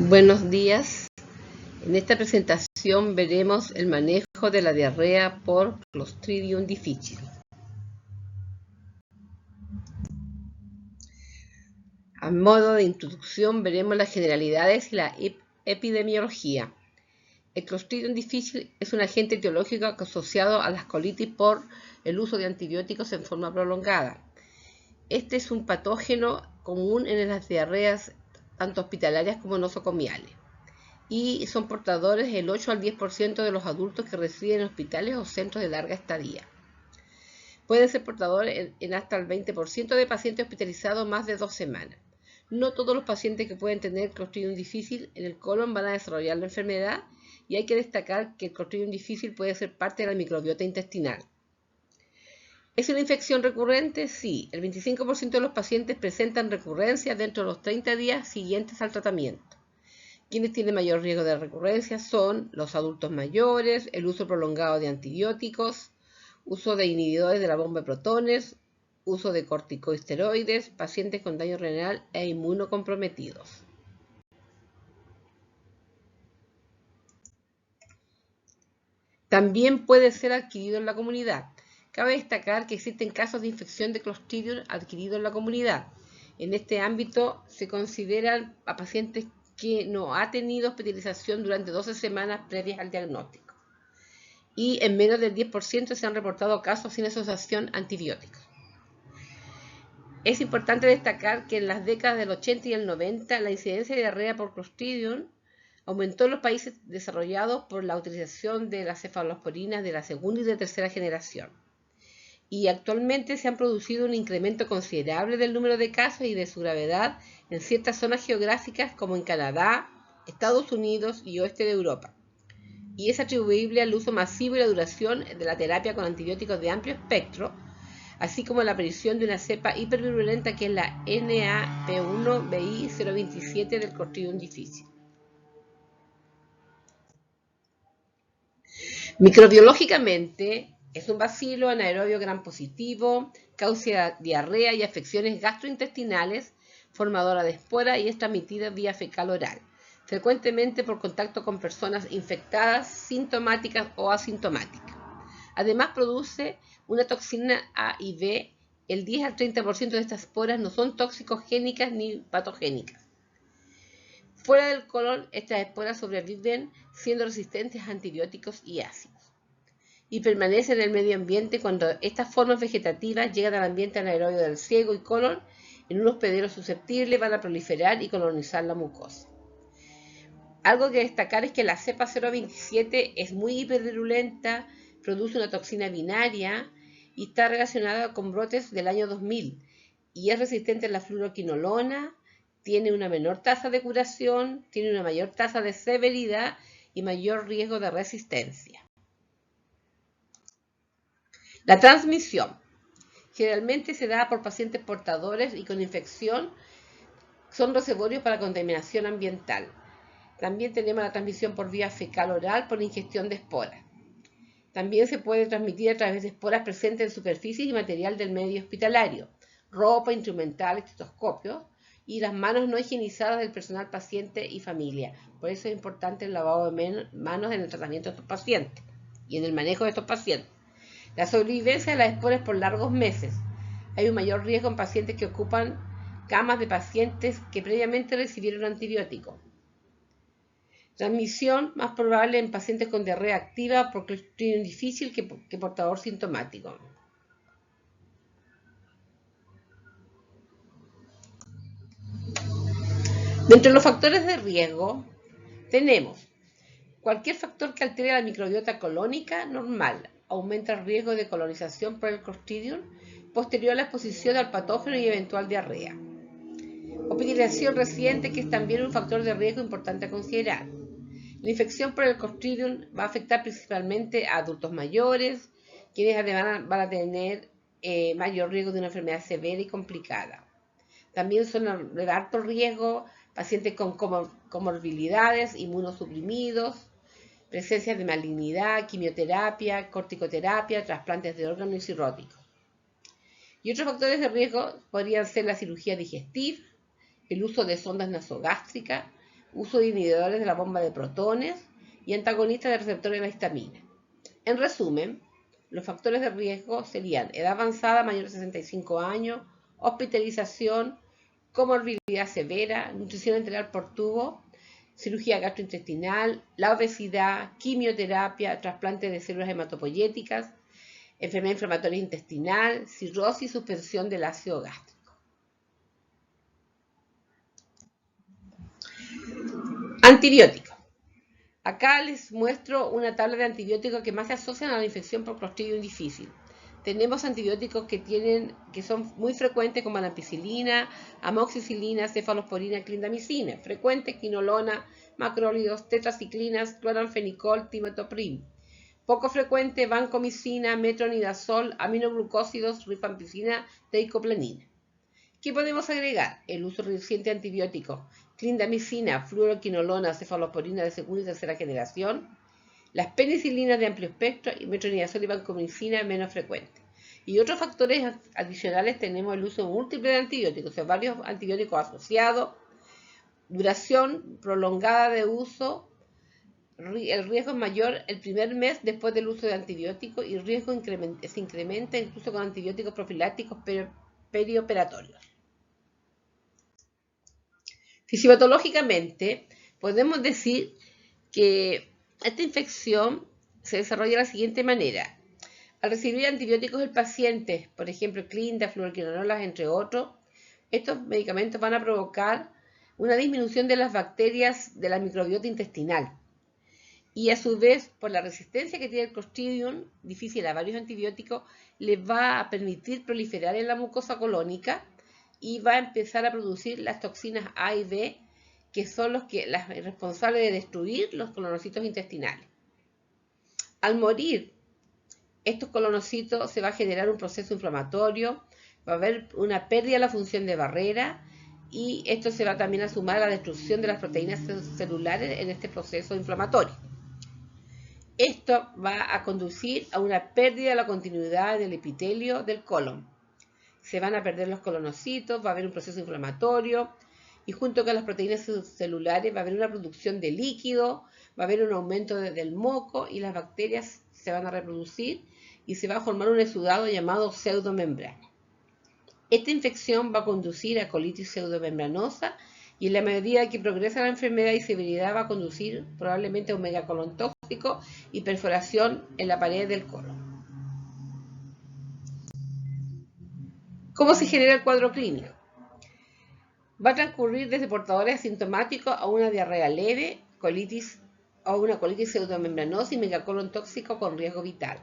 Buenos días. En esta presentación veremos el manejo de la diarrea por Clostridium difficile. A modo de introducción veremos las generalidades y la epidemiología. El Clostridium difficile es un agente etiológico asociado a las colitis por el uso de antibióticos en forma prolongada. Este es un patógeno común en las diarreas tanto hospitalarias como nosocomiales, y son portadores el 8 al 10% de los adultos que residen en hospitales o centros de larga estadía. Pueden ser portadores en hasta el 20% de pacientes hospitalizados más de 2 semanas. No todos los pacientes que pueden tener Clostridium difficile en el colon van a desarrollar la enfermedad, y hay que destacar que el Clostridium difficile puede ser parte de la microbiota intestinal. ¿Es una infección recurrente? Sí, el 25% de los pacientes presentan recurrencias dentro de los 30 días siguientes al tratamiento. Quienes tienen mayor riesgo de recurrencia son los adultos mayores, el uso prolongado de antibióticos, uso de inhibidores de la bomba de protones, uso de corticosteroides, pacientes con daño renal e inmunocomprometidos. También puede ser adquirido en la comunidad. Cabe destacar que existen casos de infección de Clostridium adquirido en la comunidad. En este ámbito se consideran a pacientes que no ha tenido hospitalización durante 12 semanas previas al diagnóstico. Y en menos del 10% se han reportado casos sin asociación antibióticos. Es importante destacar que en las décadas del 80 y el 90 la incidencia de diarrea por Clostridium aumentó en los países desarrollados por la utilización de las cefalosporinas de la segunda y de tercera generación. Y actualmente se han producido un incremento considerable del número de casos y de su gravedad en ciertas zonas geográficas como en Canadá, Estados Unidos y oeste de Europa. Y es atribuible al uso masivo y la duración de la terapia con antibióticos de amplio espectro, así como la aparición de una cepa hipervirulenta que es la NAP1-BI027 del Clostridium difficile. Microbiológicamente, es un bacilo anaerobio gram positivo, causa diarrea y afecciones gastrointestinales, formadora de esporas y es transmitida vía fecal oral, frecuentemente por contacto con personas infectadas, sintomáticas o asintomáticas. Además, produce una toxina A y B. El 10 al 30% de estas esporas no son toxicogénicas ni patogénicas. Fuera del colon, estas esporas sobreviven siendo resistentes a antibióticos y ácidos, y permanecen en el medio ambiente cuando estas formas vegetativas llegan al ambiente anaerobio del ciego y colon. En un hospedero susceptible van a proliferar y colonizar la mucosa. Algo que destacar es que la cepa 027 es muy hipervirulenta, produce una toxina binaria y está relacionada con brotes del año 2000 y es resistente a la fluoroquinolona, tiene una menor tasa de curación, tiene una mayor tasa de severidad y mayor riesgo de resistencia. La transmisión generalmente se da por pacientes portadores y con infección son reservorios para contaminación ambiental. También tenemos la transmisión por vía fecal oral por ingestión de esporas. También se puede transmitir a través de esporas presentes en superficies y material del medio hospitalario, ropa, instrumental, estetoscopios y las manos no higienizadas del personal paciente y familia. Por eso es importante el lavado de manos en el tratamiento de estos pacientes y en el manejo de estos pacientes. La sobrevivencia de las esporas por largos meses. Hay un mayor riesgo en pacientes que ocupan camas de pacientes que previamente recibieron antibióticos. Transmisión más probable en pacientes con diarrea activa por Clostridium difficile que portador sintomático. Dentro de los factores de riesgo tenemos cualquier factor que altere la microbiota colónica normal, aumenta el riesgo de colonización por el Clostridium posterior a la exposición al patógeno y eventual diarrea. Hospitalización reciente, que es también un factor de riesgo importante a considerar. La infección por el Clostridium va a afectar principalmente a adultos mayores, quienes además van a tener mayor riesgo de una enfermedad severa y complicada. También son de alto riesgo pacientes con comorbilidades, inmunosuprimidos, presencia de malignidad, quimioterapia, corticoterapia, trasplantes de órganos y cirróticos. Y otros factores de riesgo podrían ser la cirugía digestiva, el uso de sondas nasogástricas, uso de inhibidores de la bomba de protones y antagonistas de receptores de la histamina. En resumen, los factores de riesgo serían edad avanzada mayor de 65 años, hospitalización, comorbilidad severa, nutrición enteral por tubo, cirugía gastrointestinal, la obesidad, quimioterapia, trasplante de células hematopoyéticas, enfermedad inflamatoria intestinal, cirrosis y suspensión del ácido gástrico. Antibióticos. Acá les muestro una tabla de antibióticos que más se asocian a la infección por Clostridium difficile. Tenemos antibióticos que son muy frecuentes como la ampicilina, amoxicilina, cefalosporina, clindamicina, frecuentes quinolona, macrólidos, tetraciclinas, cloranfenicol, timetoprim. Poco frecuente vancomicina, metronidazol, aminoglucósidos, rifampicina, teicoplenina. ¿Qué podemos agregar? El uso reciente de antibióticos, clindamicina, fluoroquinolona, cefalosporina de segunda y tercera generación, las penicilinas de amplio espectro y metronidazol y vancomicina menos frecuentes. Y otros factores adicionales tenemos el uso múltiple de antibióticos, o sea, varios antibióticos asociados, duración prolongada de uso, el riesgo es mayor el primer mes después del uso de antibióticos y el riesgo se incrementa incluso con antibióticos profilácticos perioperatorios. Fisiopatológicamente, podemos decir que esta infección se desarrolla de la siguiente manera. Al recibir antibióticos el paciente, por ejemplo, clinda, fluoroquinolonas, entre otros, estos medicamentos van a provocar una disminución de las bacterias de la microbiota intestinal. Y a su vez, por la resistencia que tiene el Clostridium difficile a varios antibióticos, les va a permitir proliferar en la mucosa colónica y va a empezar a producir las toxinas A y B, que son las responsables de destruir los colonocitos intestinales. Al morir estos colonocitos se va a generar un proceso inflamatorio, va a haber una pérdida de la función de barrera y esto se va también a sumar a la destrucción de las proteínas celulares en este proceso inflamatorio. Esto va a conducir a una pérdida de la continuidad del epitelio del colon. Se van a perder los colonocitos, va a haber un proceso inflamatorio y junto con las proteínas celulares va a haber una producción de líquido, va a haber un aumento del moco y las bacterias se van a reproducir y se va a formar un exudado llamado pseudomembrana. Esta infección va a conducir a colitis pseudomembranosa y en la medida que progresa la enfermedad y severidad va a conducir probablemente a un megacolon tóxico y perforación en la pared del colon. ¿Cómo se genera el cuadro clínico? Va a transcurrir desde portadores asintomáticos a una diarrea leve, una colitis pseudomembranosa y megacolon tóxico con riesgo vital.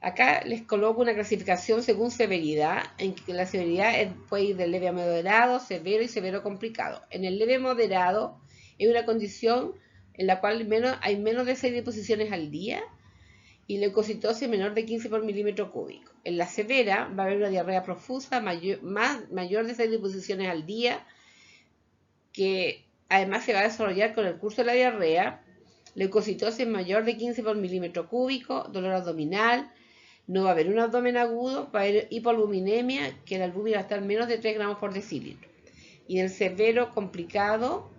Acá les coloco una clasificación según severidad, en que la severidad puede ir de leve a moderado, severo y severo complicado. En el leve moderado es una condición en la cual hay menos de 6 deposiciones al día y leucocitosis menor de 15 por milímetro cúbico. En la severa va a haber una diarrea profusa mayor de 6 deposiciones al día, que además se va a desarrollar con el curso de la diarrea, leucocitosis mayor de 15 por milímetro cúbico, dolor abdominal, no va a haber un abdomen agudo, va a haber hipoalbuminemia, que la albúmina va a estar menos de 3 gramos por decilitro. Y en el severo complicado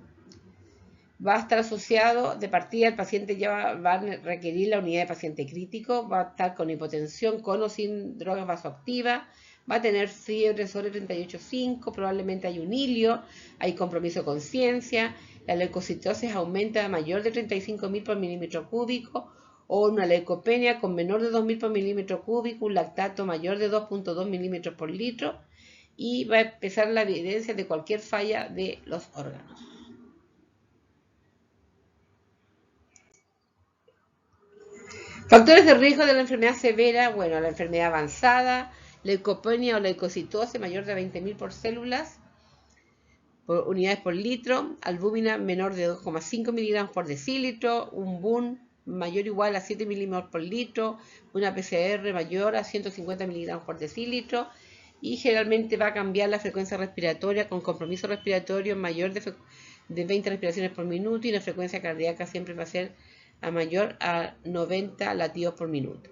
va a estar asociado, de partida el paciente ya va a requerir la unidad de paciente crítico, va a estar con hipotensión, con o sin drogas vasoactivas, va a tener fiebre sobre 38,5, probablemente hay un hilio, hay compromiso de conciencia, la leucocitosis aumenta a mayor de 35.000 por milímetro cúbico, o una leucopenia con menor de 2.000 por milímetro cúbico, un lactato mayor de 2.2 milímetros por litro, y va a empezar la evidencia de cualquier falla de los órganos. Factores de riesgo de la enfermedad severa, bueno, la enfermedad avanzada, leucopenia o leucocitosis mayor de 20.000 por células, por unidades por litro, albúmina menor de 2,5 miligramos por decilitro, un BUN mayor o igual a 7 milímetros por litro, una PCR mayor a 150 miligramos por decilitro, y generalmente va a cambiar la frecuencia respiratoria con compromiso respiratorio mayor de 20 respiraciones por minuto y la frecuencia cardíaca siempre va a ser mayor a 90 latidos por minuto.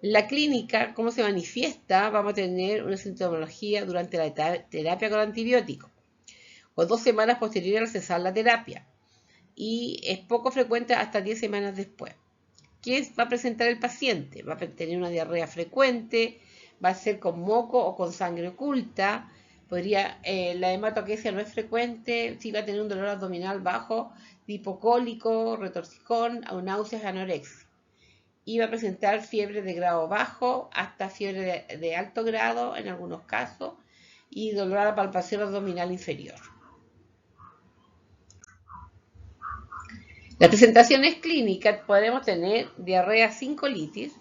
La clínica, ¿cómo se manifiesta? Vamos a tener una sintomología durante la terapia con antibióticos. o 2 semanas posteriores al cesar la terapia, y es poco frecuente hasta 10 semanas después. ¿Qué va a presentar el paciente? Va a tener una diarrea frecuente, va a ser con moco o con sangre oculta, la hematoquesia no es frecuente, sí va a tener un dolor abdominal bajo, hipocólico, retorcijón, náuseas, anorexia. Y va a presentar fiebre de grado bajo hasta fiebre de alto grado en algunos casos y dolor a la palpación abdominal inferior. Las presentaciones clínicas podemos tener diarrea sin colitis,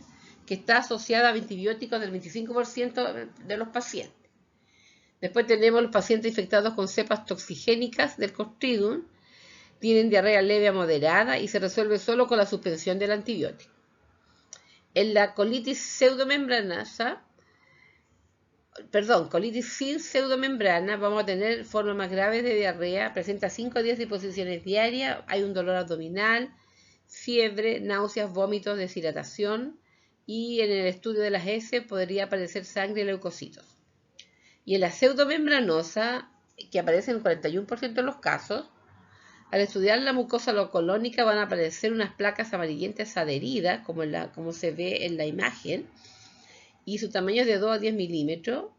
que está asociada a antibióticos del 25% de los pacientes. Después tenemos los pacientes infectados con cepas toxigénicas del Clostridium, tienen diarrea leve a moderada y se resuelve solo con la suspensión del antibiótico. En la colitis sin pseudomembrana, vamos a tener formas más graves de diarrea, presenta 5 a 10 disposiciones diarias, hay un dolor abdominal, fiebre, náuseas, vómitos, deshidratación, y en el estudio de las heces podría aparecer sangre y leucocitos. Y en la pseudomembranosa, que aparece en el 41% de los casos, al estudiar la mucosa locolónica van a aparecer unas placas amarillentas adheridas, como se ve en la imagen, y su tamaño es de 2 a 10 milímetros,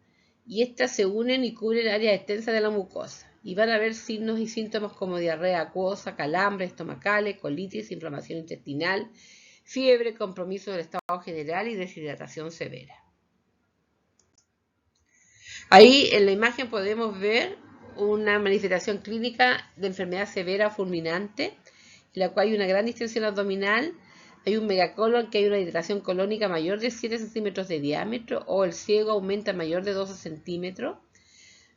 y estas se unen y cubren áreas extensas de la mucosa. Y van a haber signos y síntomas como diarrea acuosa, calambres estomacales, colitis, inflamación intestinal, fiebre, compromiso del estado general y deshidratación severa. Ahí en la imagen podemos ver una manifestación clínica de enfermedad severa fulminante, en la cual hay una gran distensión abdominal, hay un megacolon, que hay una dilatación colónica mayor de 7 centímetros de diámetro, o el ciego aumenta mayor de 12 centímetros.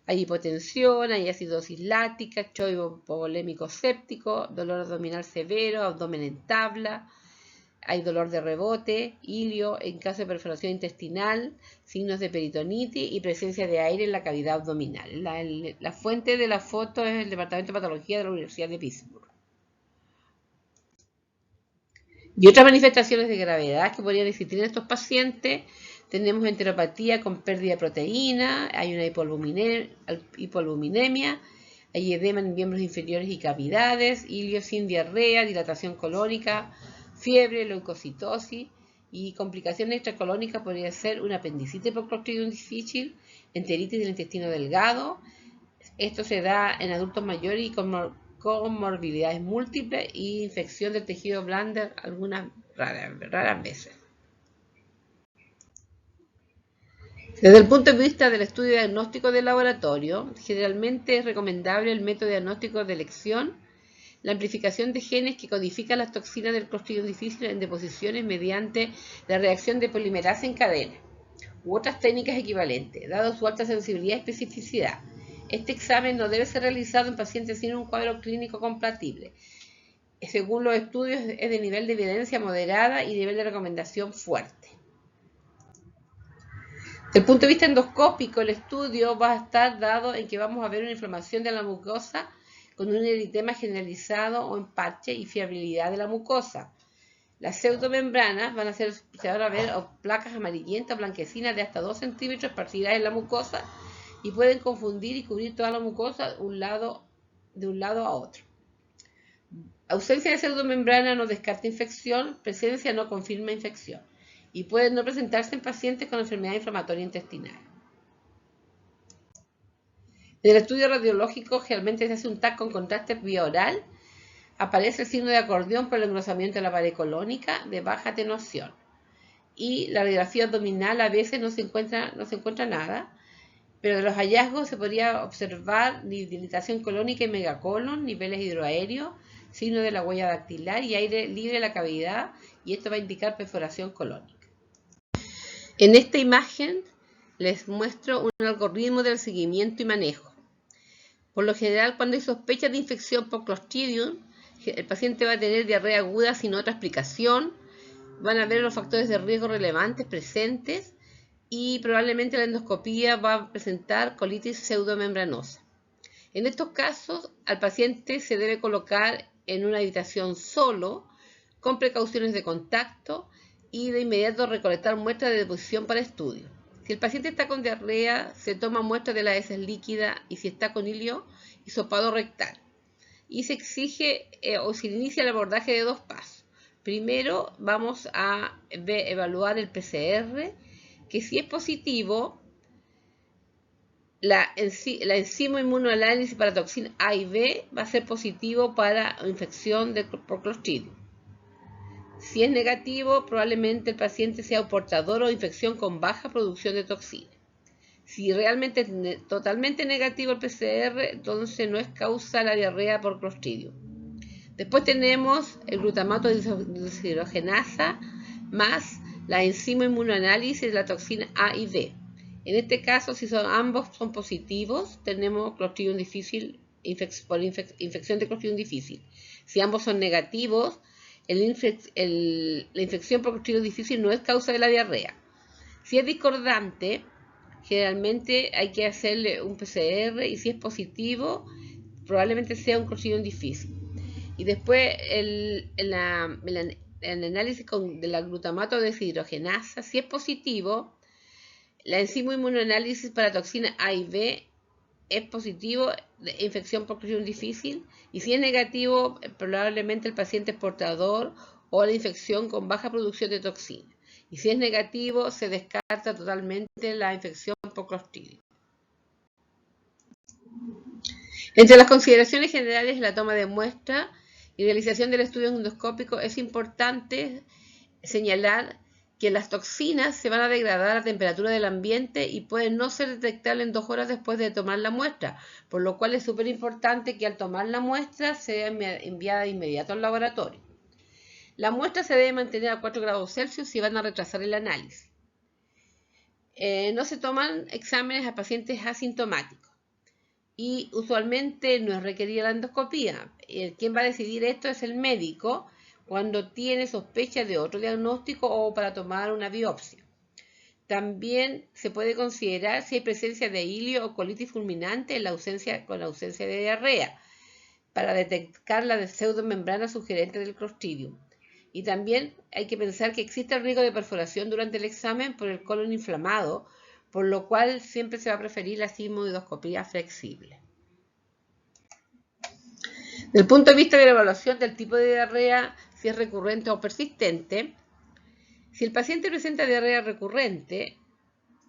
Hay hipotensión, hay acidosis láctica, choivo hipovolémico séptico, dolor abdominal severo, abdomen en tabla, hay dolor de rebote, ilio, en caso de perforación intestinal, signos de peritonitis y presencia de aire en la cavidad abdominal. La fuente de la foto es el Departamento de Patología de la Universidad de Pittsburgh. Y otras manifestaciones de gravedad que podrían existir en estos pacientes, tenemos enteropatía con pérdida de proteína, hay una hipoalbuminemia, hay edema en miembros inferiores y cavidades, ilio sin diarrea, dilatación colónica, fiebre, leucocitosis, y complicaciones extracolónicas podría ser una apendicitis por Clostridium difficile, enteritis del intestino delgado. Esto se da en adultos mayores y con comorbilidades múltiples y infección del tejido blando algunas raras veces. Desde el punto de vista del estudio diagnóstico del laboratorio, generalmente es recomendable el método diagnóstico de elección, la amplificación de genes que codifican las toxinas del Clostridium difficile en deposiciones mediante la reacción de polimerasa en cadena, u otras técnicas equivalentes, dado su alta sensibilidad y especificidad. Este examen no debe ser realizado en pacientes sin un cuadro clínico compatible. Según los estudios, es de nivel de evidencia moderada y nivel de recomendación fuerte. Desde el punto de vista endoscópico, el estudio va a estar dado en que vamos a ver una inflamación de la mucosa con un eritema generalizado o en parche y fiabilidad de la mucosa. Las pseudomembranas se van a ver placas amarillentas, blanquecinas de hasta 2 centímetros esparcidas en la mucosa y pueden confundir y cubrir toda la mucosa de un lado a otro. Ausencia de pseudomembrana no descarta infección, presencia no confirma infección y pueden no presentarse en pacientes con enfermedad inflamatoria intestinal. En el estudio radiológico generalmente se hace un TAC con contraste vía oral. Aparece el signo de acordeón por el engrosamiento de la pared colónica de baja atenuación. Y la radiografía abdominal a veces no se encuentra nada, pero de los hallazgos se podría observar dilatación colónica y megacolon, niveles hidroaéreos, signo de la huella dactilar y aire libre de la cavidad, y esto va a indicar perforación colónica. En esta imagen les muestro un algoritmo del seguimiento y manejo. Por lo general, cuando hay sospecha de infección por Clostridium, el paciente va a tener diarrea aguda sin otra explicación, van a ver los factores de riesgo relevantes presentes y probablemente la endoscopía va a presentar colitis pseudomembranosa. En estos casos, al paciente se debe colocar en una habitación solo, con precauciones de contacto y de inmediato recolectar muestras de deposición para estudio. Si el paciente está con diarrea, se toma muestras de la heces líquida y si está con ilio hisopado rectal. Y se exige o se inicia el abordaje de 2 pasos. Primero vamos a evaluar el PCR, que si es positivo, la enzima inmunoanálisis para toxina A y B va a ser positivo para infección por Clostridium. Si es negativo, probablemente el paciente sea un portador o infección con baja producción de toxina. Si realmente es totalmente negativo el PCR, entonces no es causa la diarrea por Clostridium. Después tenemos el glutamato deshidrogenasa más la enzima inmunoanálisis de la toxina A y B. En este caso, si ambos son positivos, tenemos Clostridium difícil, infección de Clostridium difícil. Si ambos son negativos, la infección por Clostridium difícil no es causa de la diarrea. Si es discordante, generalmente hay que hacerle un PCR y si es positivo, probablemente sea un Clostridium difícil. Y después el análisis de la glutamato deshidrogenasa, si es positivo, la enzima inmunoanálisis para toxina A y B es positivo de infección por Clostridium difícil, y si es negativo, probablemente el paciente es portador o la infección con baja producción de toxina. Y si es negativo, se descarta totalmente la infección por Clostridium. Entre las consideraciones generales de la toma de muestra y realización del estudio endoscópico es importante señalar que las toxinas se van a degradar a temperatura del ambiente y pueden no ser detectables en 2 horas después de tomar la muestra, por lo cual es súper importante que al tomar la muestra sea enviada de inmediato al laboratorio. La muestra se debe mantener a 4 grados Celsius si van a retrasar el análisis. No se toman exámenes a pacientes asintomáticos y usualmente no es requerida la endoscopía. Quien va a decidir esto es el médico cuando tiene sospecha de otro diagnóstico o para tomar una biopsia. También se puede considerar si hay presencia de hilio o colitis fulminante con ausencia de diarrea, para detectar la pseudomembrana sugerente del Clostridium. Y también hay que pensar que existe el riesgo de perforación durante el examen por el colon inflamado, por lo cual siempre se va a preferir la sigmoidoscopía flexible. Desde el punto de vista de la evaluación del tipo de diarrea, si es recurrente o persistente, si el paciente presenta diarrea recurrente,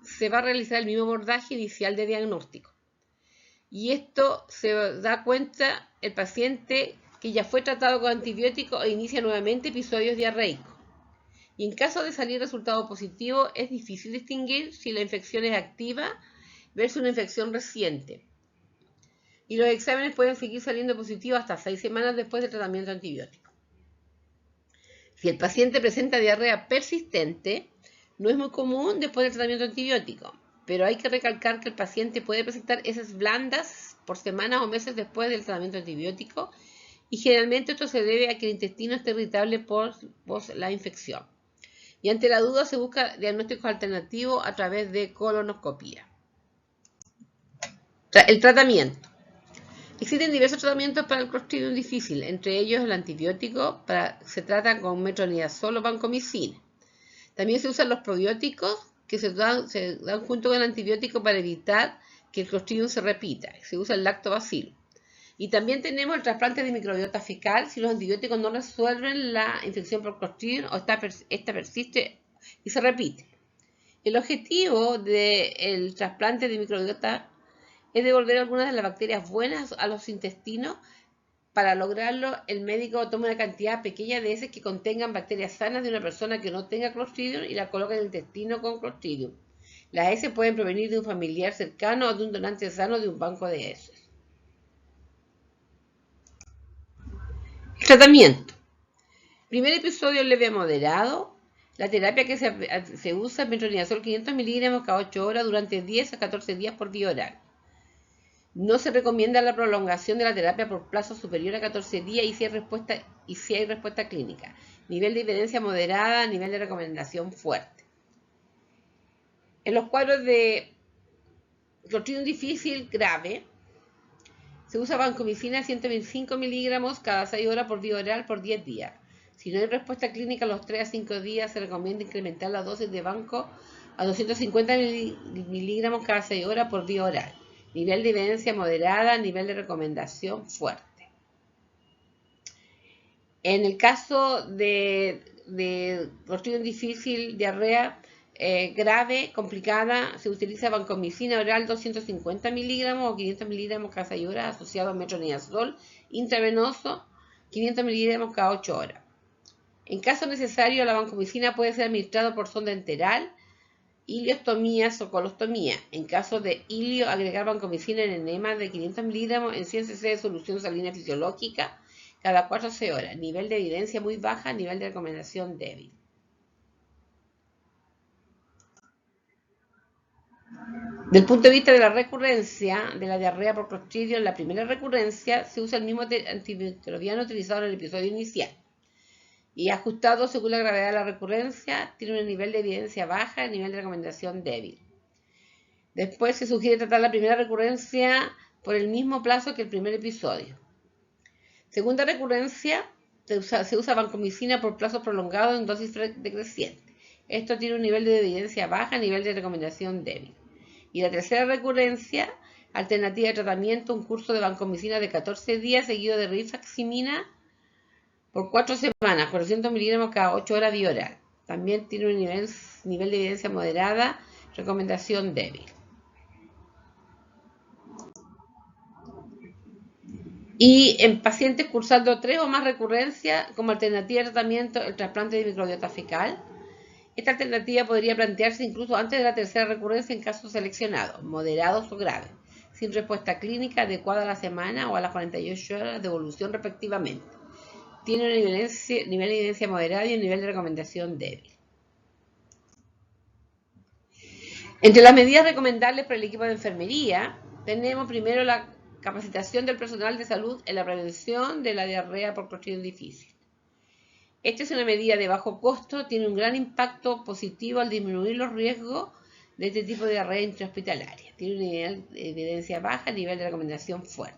se va a realizar el mismo abordaje inicial de diagnóstico. Y esto se da cuenta el paciente que ya fue tratado con antibióticos e inicia nuevamente episodios diarreicos. Y en caso de salir resultado positivo, es difícil distinguir si la infección es activa versus una infección reciente. Y los exámenes pueden seguir saliendo positivos hasta 6 semanas después del tratamiento antibiótico. Si el paciente presenta diarrea persistente, no es muy común después del tratamiento antibiótico, pero hay que recalcar que el paciente puede presentar heces blandas por semanas o meses después del tratamiento antibiótico, y generalmente esto se debe a que el intestino está irritable por la infección. Y ante la duda se busca diagnósticos alternativos a través de colonoscopía. El tratamiento. Existen diversos tratamientos para el Clostridium difícil, entre ellos el antibiótico se trata con metronidazol o vancomicina. También se usan los probióticos que se dan junto con el antibiótico para evitar que el Clostridium se repita. Se usa el lactobacillus. Y también tenemos el trasplante de microbiota fecal si los antibióticos no resuelven la infección por Clostridium o esta persiste y se repite. El objetivo del trasplante de microbiota es devolver algunas de las bacterias buenas a los intestinos. Para lograrlo, el médico toma una cantidad pequeña de heces que contengan bacterias sanas de una persona que no tenga Clostridium y la coloca en el intestino con Clostridium. Las heces pueden provenir de un familiar cercano o de un donante sano de un banco de heces. El tratamiento. Primer episodio leve a moderado. La terapia que se usa es metronidazol 500 miligramos cada 8 horas durante 10 a 14 días por vía oral. No se recomienda la prolongación de la terapia por plazo superior a 14 días y si hay respuesta clínica. Nivel de evidencia moderada, nivel de recomendación fuerte. En los cuadros de Clostridium difícil grave, se usa vancomicina 125 miligramos cada 6 horas por vía oral por 10 días. Si no hay respuesta clínica a los 3 a 5 días, se recomienda incrementar la dosis de vanco a 250 miligramos cada 6 horas por vía oral. Nivel de evidencia moderada, nivel de recomendación fuerte. En el caso de Clostridium difícil, diarrea grave, complicada, se utiliza vancomicina oral 250 miligramos o 500 miligramos cada 6 horas asociado a metronidazol intravenoso 500 miligramos cada 8 horas. En caso necesario, la vancomicina puede ser administrada por sonda enteral, iliostomías o colostomía. En caso de ilio, agregar vancomicina en enema de 500 miligramos en 100 cc de solución salina fisiológica cada 4 horas. Nivel de evidencia muy baja, nivel de recomendación débil. Del punto de vista de la recurrencia de la diarrea por Clostridium, en la primera recurrencia se usa el mismo antimicrobiano utilizado en el episodio inicial. Y ajustado según la gravedad de la recurrencia, tiene un nivel de evidencia baja y nivel de recomendación débil. Después se sugiere tratar la primera recurrencia por el mismo plazo que el primer episodio. Segunda recurrencia, se usa vancomicina por plazos prolongados en dosis decreciente. Esto tiene un nivel de evidencia baja, nivel de recomendación débil. Y la tercera recurrencia, alternativa de tratamiento, un curso de vancomicina de 14 días seguido de rifaximina por 4 semanas, 400 miligramos cada 8 horas bioral. También tiene un nivel de evidencia moderada, recomendación débil. Y en pacientes cursando 3 o más recurrencias, como alternativa de tratamiento, el trasplante de microbiota fecal. Esta alternativa podría plantearse incluso antes de la tercera recurrencia en casos seleccionados, moderados o graves, sin respuesta clínica adecuada a la semana o a las 48 horas de evolución respectivamente. Tiene un nivel de evidencia moderada y un nivel de recomendación débil. Entre las medidas recomendables para el equipo de enfermería, tenemos primero la capacitación del personal de salud en la prevención de la diarrea por Clostridium difícil. Esta es una medida de bajo costo, tiene un gran impacto positivo al disminuir los riesgos de este tipo de diarrea intrahospitalaria. Tiene un nivel de evidencia baja, nivel de recomendación fuerte.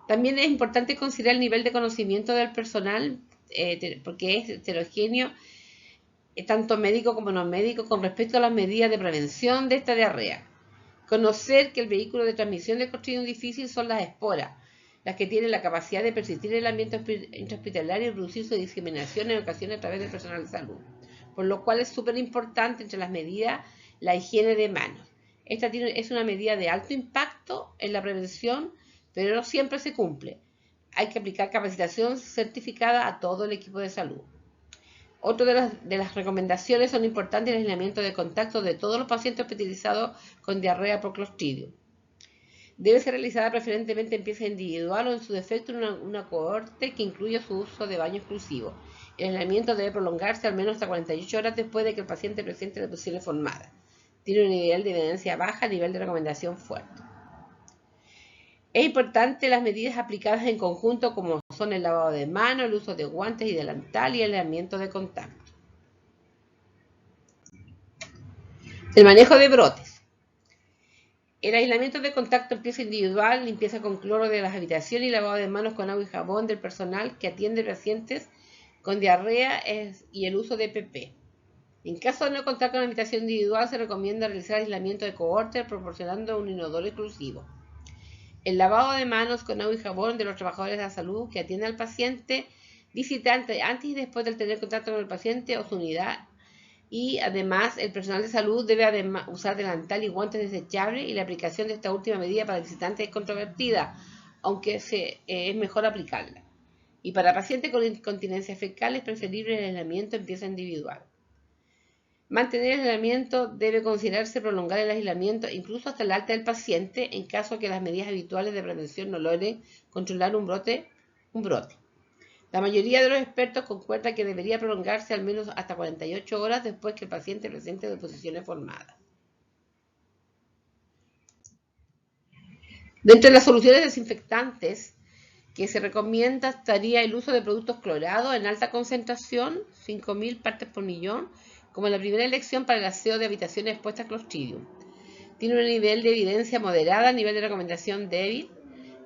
También es importante considerar el nivel de conocimiento del personal, porque es heterogéneo, tanto médico como no médico, con respecto a las medidas de prevención de esta diarrea. Conocer que el vehículo de transmisión de Clostridium difícil son las esporas, las que tienen la capacidad de persistir en el ambiente intrahospitalario y producir su diseminación en ocasiones a través del personal de salud. Por lo cual es súper importante entre las medidas la higiene de manos. Esta es una medida de alto impacto en la prevención, pero no siempre se cumple. Hay que aplicar capacitación certificada a todo el equipo de salud. Otra de las recomendaciones son importantes el aislamiento de contacto de todos los pacientes hospitalizados con diarrea por Clostridium. Debe ser realizada preferentemente en pieza individual o en su defecto en una cohorte que incluya su uso de baño exclusivo. El aislamiento debe prolongarse al menos hasta 48 horas después de que el paciente presente la posible formada. Tiene un nivel de evidencia baja, nivel de recomendación fuerte. Es importante las medidas aplicadas en conjunto como son el lavado de manos, el uso de guantes y delantal y el aislamiento de contacto. El manejo de brotes. El aislamiento de contacto en pieza individual, limpieza con cloro de las habitaciones y lavado de manos con agua y jabón del personal que atiende pacientes con diarrea y el uso de EPP. En caso de no contar con una habitación individual, se recomienda realizar aislamiento de cohorte proporcionando un inodoro exclusivo. El lavado de manos con agua y jabón de los trabajadores de la salud que atienden al paciente visitante antes y después de tener contacto con el paciente o su unidad. Y además, el personal de salud debe usar delantal y guantes desechables y la aplicación de esta última medida para visitantes es controvertida, aunque es mejor aplicarla. Y para pacientes con incontinencia fecal es preferible el aislamiento en pieza individual. Mantener el aislamiento debe considerarse prolongar el aislamiento incluso hasta el alta del paciente en caso que las medidas habituales de prevención no logren controlar un brote. La mayoría de los expertos concuerda que debería prolongarse al menos hasta 48 horas después que el paciente presente deposiciones formadas. Dentro de las soluciones desinfectantes que se recomienda estaría el uso de productos clorados en alta concentración, 5.000 partes por millón, como la primera elección para el aseo de habitaciones expuestas a Clostridium. Tiene un nivel de evidencia moderada, nivel de recomendación débil.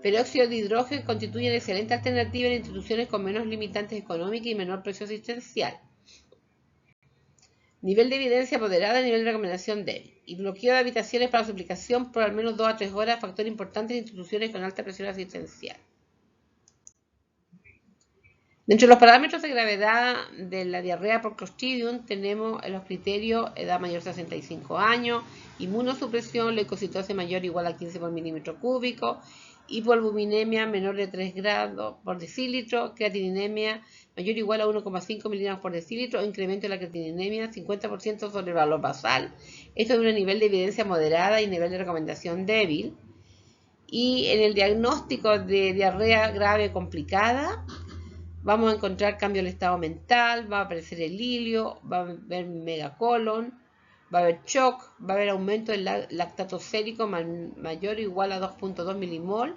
Peróxido de hidrógeno constituye una excelente alternativa en instituciones con menos limitantes económicas y menor precio asistencial. Nivel de evidencia moderada y nivel de recomendación débil. Y bloqueo de habitaciones para su aplicación por al menos 2 a 3 horas, factor importante en instituciones con alta presión asistencial. Dentro de los parámetros de gravedad de la diarrea por Clostridium tenemos los criterios edad mayor de 65 años, inmunosupresión, leucocitosis mayor o igual a 15 por milímetro cúbico, hipoalbuminemia menor de 3 grados por decilitro, creatininemia mayor o igual a 1,5 miligramos por decilitro, incremento de la creatininemia 50% sobre el valor basal. Esto es un nivel de evidencia moderada y nivel de recomendación débil. Y en el diagnóstico de diarrea grave complicada, vamos a encontrar cambio del estado mental, va a aparecer el hilio, va a haber megacolon, va a haber shock, va a haber aumento del lactato sérico mayor o igual a 2.2 milimol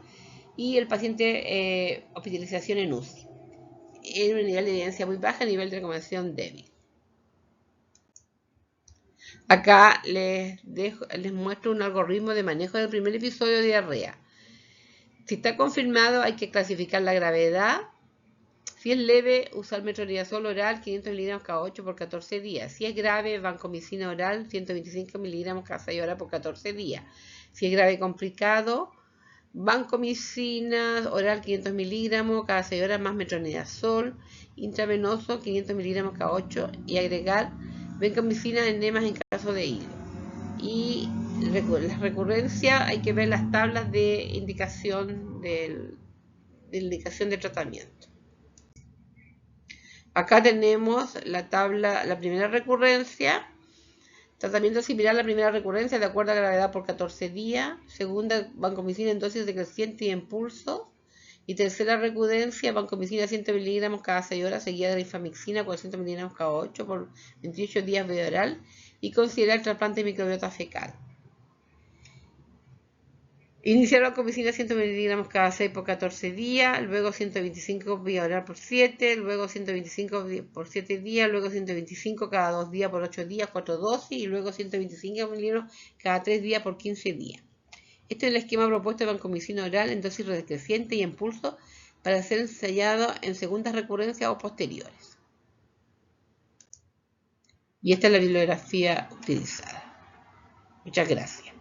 y el paciente hospitalización en UCI. En un nivel de evidencia muy baja, nivel de recomendación débil. Acá les muestro un algoritmo de manejo del primer episodio de diarrea. Si está confirmado, hay que clasificar la gravedad. Si es leve, usar metronidazol oral 500 miligramos cada 8 por 14 días. Si es grave, vancomicina oral 125 miligramos cada 6 horas por 14 días. Si es grave y complicado, vancomicina oral 500 miligramos cada 6 horas más metronidazol intravenoso 500 miligramos cada 8 y agregar vancomicina enemas en caso de hilo. Y la recurrencia, hay que ver las tablas de indicación de tratamiento. Acá tenemos la tabla, la primera recurrencia, tratamiento similar a la primera recurrencia de acuerdo a gravedad por 14 días, segunda vancomicina en dosis decreciente y en pulso, y tercera recurrencia vancomicina 100 miligramos cada 6 horas seguida de rifamicina 400 miligramos cada 8 por 28 días vía oral y considerar trasplante de microbiota fecal. Iniciar vancomicina 100 miligramos cada 6 por 14 días, luego 125 vía oral por 7, luego 125 por 7 días, luego 125 cada 2 días por 8 días, 4 dosis, y luego 125 miligramos cada 3 días por 15 días. Este es el esquema propuesto de vancomicina oral en dosis decreciente y en pulso para ser ensayado en segundas recurrencias o posteriores. Y esta es la bibliografía utilizada. Muchas gracias.